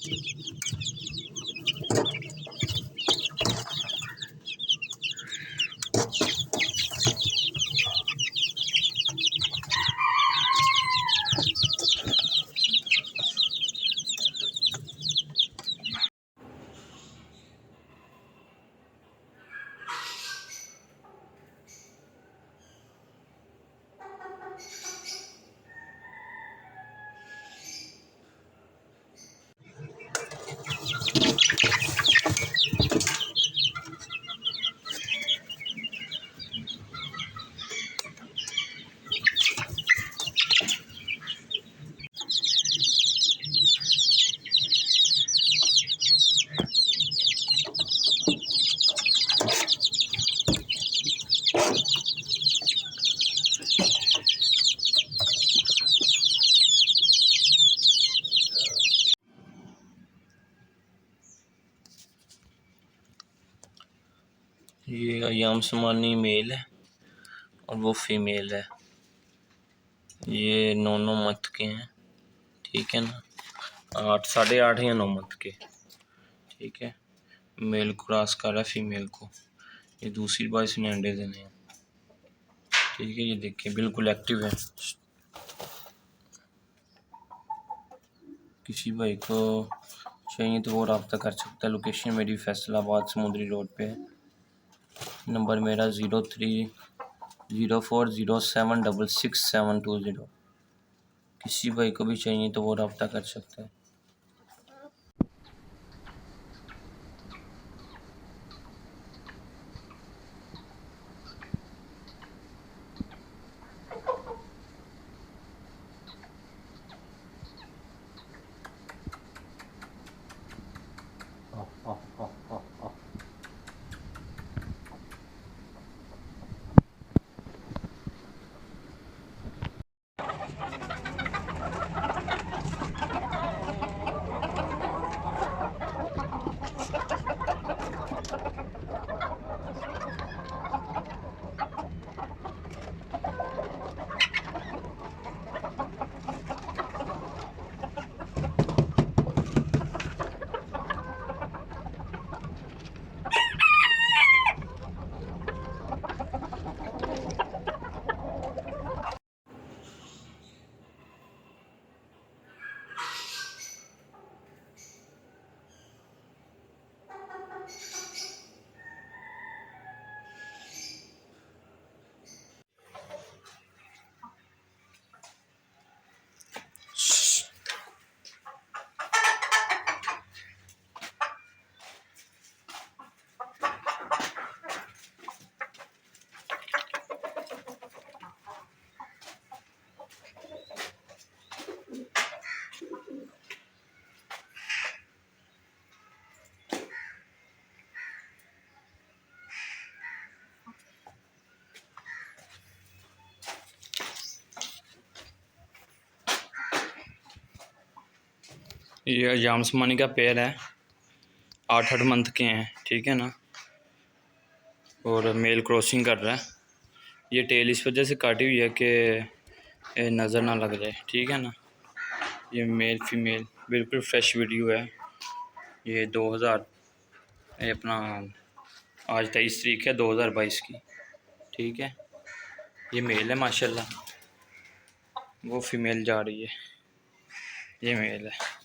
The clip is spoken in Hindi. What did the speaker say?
ये अयाम समानी मेल है और वो फीमेल है। ये 9 मंथ के हैं, ठीक है ना, 8 साढ़े 8 या 9 मंथ के, ठीक है। मेल क्रॉस कर रहा है फीमेल को। ये दूसरी बार इसने अंडे देने हैं, ठीक है। ये देखिए बिल्कुल एक्टिव है। किसी भाई को चाहिए तो वो रब्ता कर सकता है। लोकेशन मेरी फैसलाबाद समुद्री रोड पे है। नंबर मेरा 030407666720। किसी भाई को भी चाहिए तो वो रब्ता कर सकता है। ये अयाम समानी का पेयर है, 8 मंथ के हैं, ठीक है ना। और मेल क्रॉसिंग कर रहा है। ये टेल इस वजह से काटी हुई है कि नज़र ना लग जाए, ठीक है ना। ये मेल फीमेल बिल्कुल फ्रेश वीडियो है। ये 2000 ये अपना आज 23 तारीख है 2022 की, ठीक है। ये मेल है माशाल्लाह, वो फीमेल जा रही है, ये मेल है।